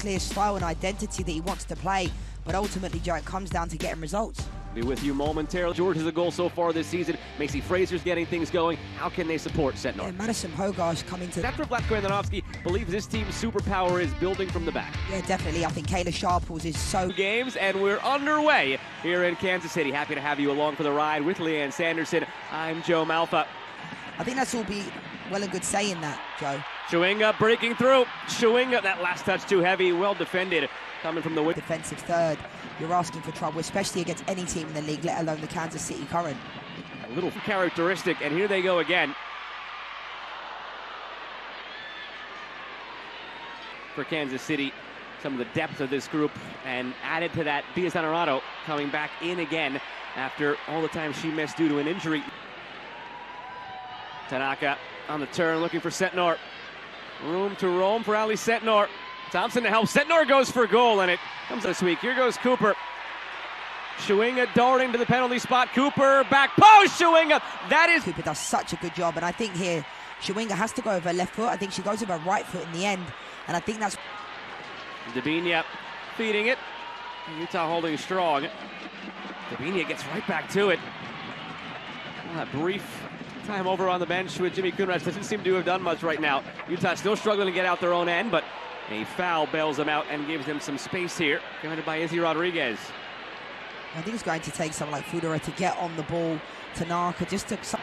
clear style and identity that he wants to play, but ultimately, Joe, it comes down to getting results. Be with you momentarily. George has a goal so far this season. Macy Fraser's getting things going. How can they support Setnor? Yeah, Madison Hogarth coming to... After Vlatko Andonovski believes this team's superpower is building from the back. Yeah, definitely. I think Kayla Sharples is so... Games, and we're underway here in Kansas City. Happy to have you along for the ride with Leanne Sanderson. I'm Joe Malfa. I think that's all be well and good saying that, Joe. Chewinga breaking through. Chewinga, that last touch too heavy. Well defended. Coming from the wing. Defensive third. You're asking for trouble, especially against any team in the league, let alone the Kansas City Current. A little characteristic, and here they go again. For Kansas City, some of the depth of this group, and added to that, Diaz Honorado coming back in again after all the time she missed due to an injury. Tanaka on the turn, looking for Setnor. Room to roam for Ali Setnor. Thompson to help. Setnor goes for goal, and it comes this week. Here goes Cooper. Chewinga darting to the penalty spot. Cooper back post. Chewinga. That is. Cooper does such a good job, and I think here Chewinga has to go with her left foot. I think she goes with her right foot in the end, and I think that's. Dabinia feeding it. Utah holding strong. Dabinia gets right back to it. Well, that brief time over on the bench with Jimmy Kunrad doesn't seem to have done much right now. Utah still struggling to get out their own end, but a foul bails them out and gives them some space here. Commanded by Izzy Rodriguez. I think it's going to take someone like Fudora to get on the ball. Tanaka just took some.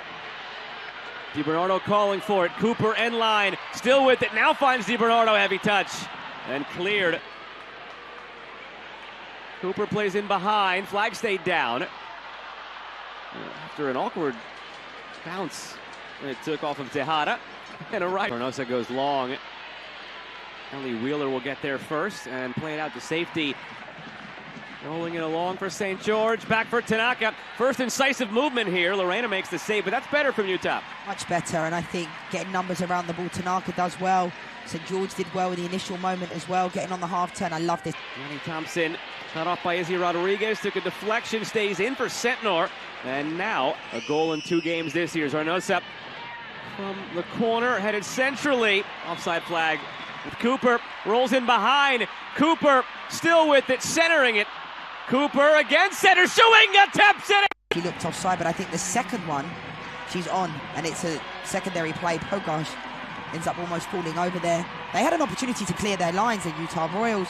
DiBernardo calling for it. Cooper end line. Still with it. Now finds DiBernardo. Heavy touch. And cleared. Cooper plays in behind. Flag stayed down. After an awkward bounce, it took off of Tejada. And a right. Arnosa goes long. Ellie Wheeler will get there first and play it out to safety. Rolling it along for St. George. Back for Tanaka. First incisive movement here. Lorena makes the save, but that's better from Utah. Much better, and I think getting numbers around the ball, Tanaka does well. St. George did well in the initial moment as well, getting on the half turn. I love this. Danny Thompson cut off by Izzy Rodriguez. Took a deflection, stays in for Setnor. And now a goal in 2 games this year. Zarnosa from the corner, headed centrally. Offside flag. With Cooper, rolls in behind. Cooper still with it, centering it. Cooper again, center, Chewinga taps it. She looked offside, but I think the second one, she's on, and it's a secondary play. Pogosh ends up almost falling over there. They had an opportunity to clear their lines, the Utah Royals,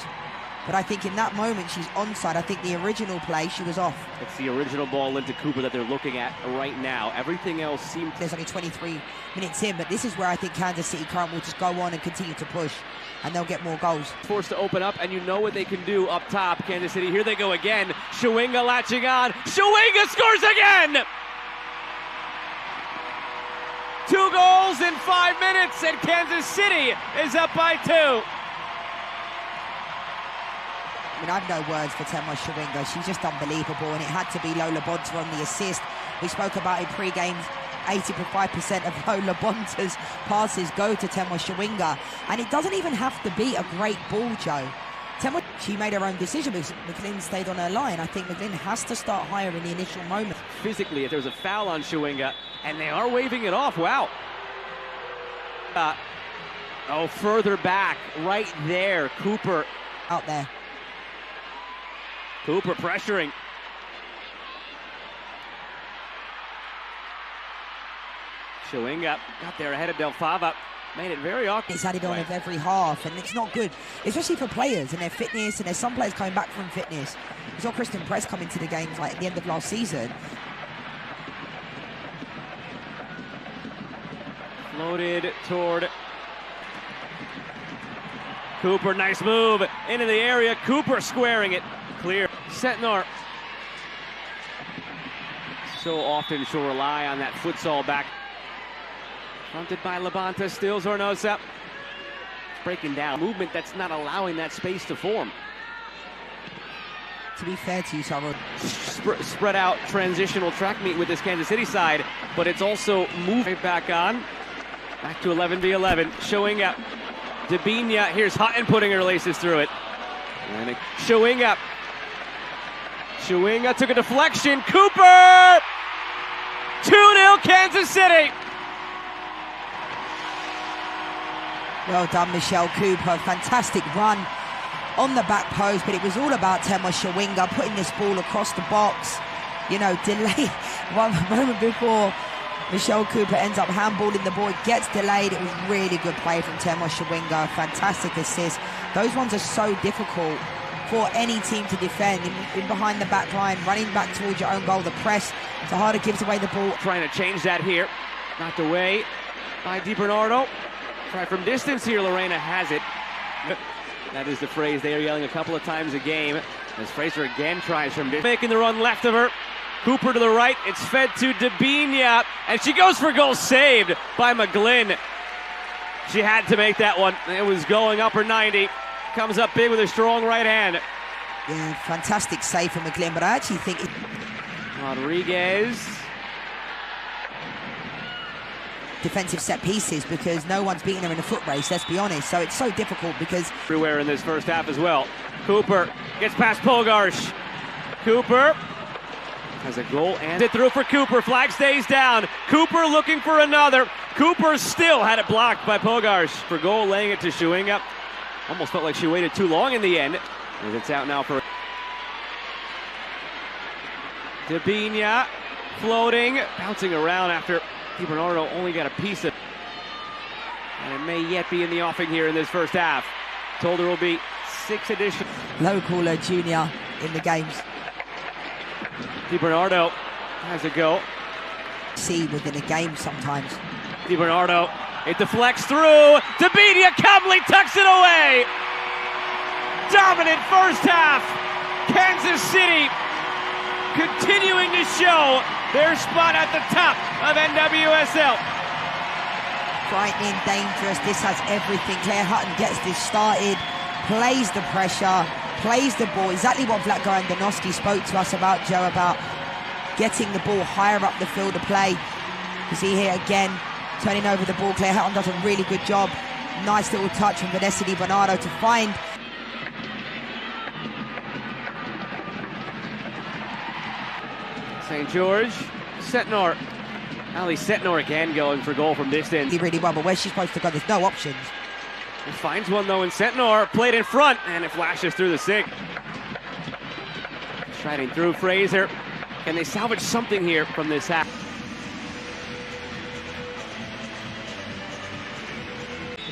but I think in that moment she's onside. I think the original play, she was off. It's the original ball into Cooper that they're looking at right now. Everything else seems... There's only 23 minutes in, but this is where I think Kansas City Current will just go on and continue to push, and they'll get more goals. Forced to open up, and you know what they can do up top. Kansas City, here they go again. Chewinga latching on. Chewinga scores again! 2 goals in 5 minutes, and Kansas City is up by 2. I mean, I have no words for Temwa Chewinga. She's just unbelievable, and it had to be Lola Bonta on the assist. We spoke about it pre-game. 85% of Lola Bonta's passes go to Temwa Chewinga, and it doesn't even have to be a great ball, Joe. Temwa, she made her own decision because McLean stayed on her line. I think McLean has to start higher in the initial moment. Physically, if there was a foul on Chewinga, and they are waving it off, wow. Further back, right there, Cooper. Out there. Cooper pressuring. Chewinga got there ahead of Del Fava. Made it very awkward. It's added on of every half, and it's not good, especially for players and their fitness, and there's some players coming back from fitness. We saw Kristen Press come into the games like at the end of last season. Floated toward Cooper, nice move into the area. Cooper squaring it, clear. Setnor. So often she'll rely on that futsal back. Fronted by Labonta, still Zornosa. Breaking down. Movement that's not allowing that space to form. To be fair to you, Sarah. Spread out transitional track meet with this Kansas City side, but it's also moving back on. Back to 11v11, showing up. Dabinia, here's Hutton putting her laces through it. And showing up. Chewinga took a deflection. Cooper! 2-0 Kansas City. Well done, Michelle Cooper. Fantastic run. on the back post, but it was all about Temwa Shawinga putting this ball across the box. You know, delay one moment before Michelle Cooper ends up handballing the ball. It gets delayed. It was really good play from Temwa Shawinga. Fantastic assist. Those ones are so difficult for any team to defend. In behind the back line, running back towards your own goal, the press. Tejada gives away the ball. Trying to change that here. Knocked away by DiBernardo. Try from distance here. Lorena has it. That is the phrase they are yelling a couple of times a game. As Fraser again tries from distance. Making the run left of her. Cooper to the right. It's fed to Dabinia. And she goes for goal, saved by McGlynn. She had to make that one. It was going upper 90. Comes up big with a strong right hand. Yeah, fantastic save from McGlynn, but I actually think Rodriguez. Defensive set pieces, because no one's beating her in a foot race, let's be honest. So it's so difficult because everywhere in this first half as well. Cooper gets past Pogarsh. Cooper has a goal and it through for Cooper. Flag stays down. Cooper looking for another. Cooper still had it blocked by Pogarsh for goal, laying it to Shawinga. Almost felt like she waited too long in the end. As it's out now for Dabinia, floating, bouncing around after DiBernardo only got a piece of. And it may yet be in the offing here in this first half. Told there will be 6 additional. Local junior in the games. DiBernardo has a go. See within a game sometimes. DiBernardo, it deflects through. Dabinia calmly tucks it away. Dominant first half. Kansas City continuing to show their spot at the top of NWSL. Frightening, dangerous. This has everything. Claire Hutton gets this started, plays the pressure, plays the ball. Exactly what Vlatko Andonovski spoke to us about, Joe, about getting the ball higher up the field of play. You see here again, turning over the ball. Claire Hutton does a really good job. Nice little touch from Vanessa DiBernardo to find. St. George, Setnor. Ali Setnor again going for goal from distance. Really well, but where's she supposed to go? There's no options. He finds one though in Setnor, played in front, and it flashes through the sig. Striding through Fraser. Can they salvage something here from this half?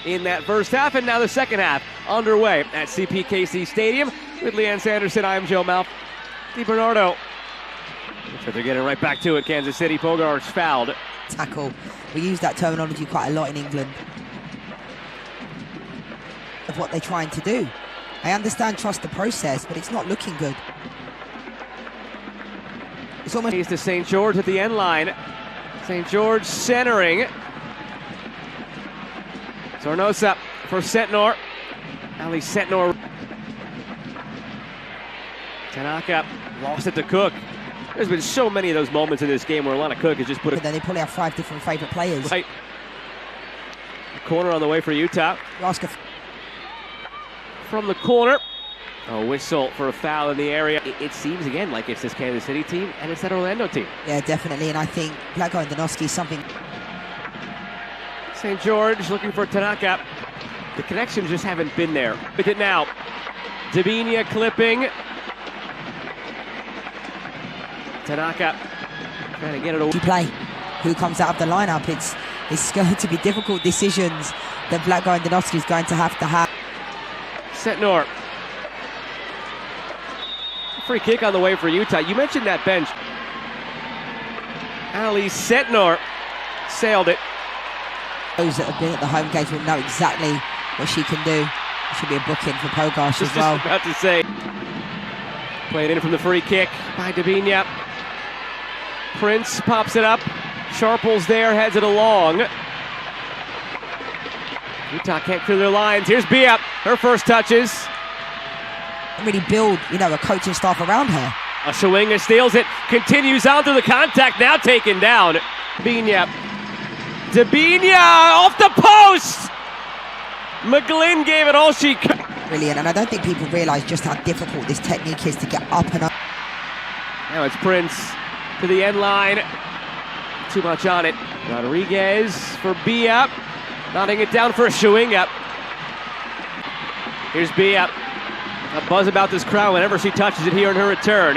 In that first half, and now the second half underway at CPKC Stadium. With Leanne Sanderson, I'm Joe Malf. DiBernardo. But they're getting right back to it. Kansas City. Pogarsh fouled. Tackle. We use that terminology quite a lot in England of what they're trying to do. I understand trust the process, but it's not looking good. It's almost. He's to St. George at the end line. St. George centering. Zornosa for Setnor. Ali Setnor. Tanaka lost it to Cook. There's been so many of those moments in this game where Alana Cook has just put it. But then they probably have 5 different favorite players. Right. Corner on the way for Utah. From the corner. A whistle for a foul in the area. It seems again like it's this Kansas City team and it's that Orlando team. Yeah, definitely. And I think Vlatko Andonovski is something. St. George looking for Tanaka. The connections just haven't been there. With it now. Dabinia clipping. Tanaka trying to get it away. Play. Who comes out of the lineup? It's going to be difficult decisions that Vlatko Andonovski is going to have. Setnor. Free kick on the way for Utah. You mentioned that bench. Ali Setnor sailed it. Those that have been at the home games will know exactly what she can do. Should be a booking for Pogarsh as well. Just about to say. Played in from the free kick by Dabinia. Prince pops it up. Sharples there, heads it along. Utah can't clear their lines. Here's Bia, her first touches. Really build, a coaching staff around her. Shawinga steals it, continues on through the contact, now taken down. Dabinia off the post! McGlynn gave it all she could. Brilliant, and I don't think people realise just how difficult this technique is to get up and up. Now it's Prince to the end line. Too much on it. Rodriguez for Bia. Nodding it down for Shawinga. Here's Bia. A buzz about this crowd whenever she touches it here in her return.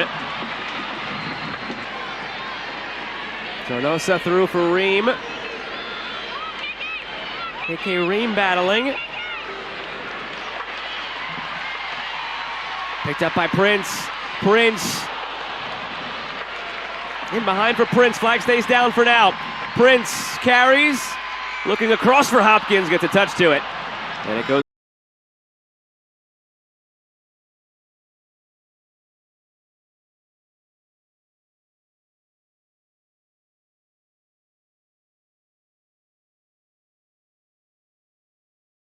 Sornosa through for Ream. AK Ream battling. Picked up by Prince. Prince. In behind for Prince. Flag stays down for now. Prince carries. Looking across for Hopkins. Gets a touch to it. And it goes.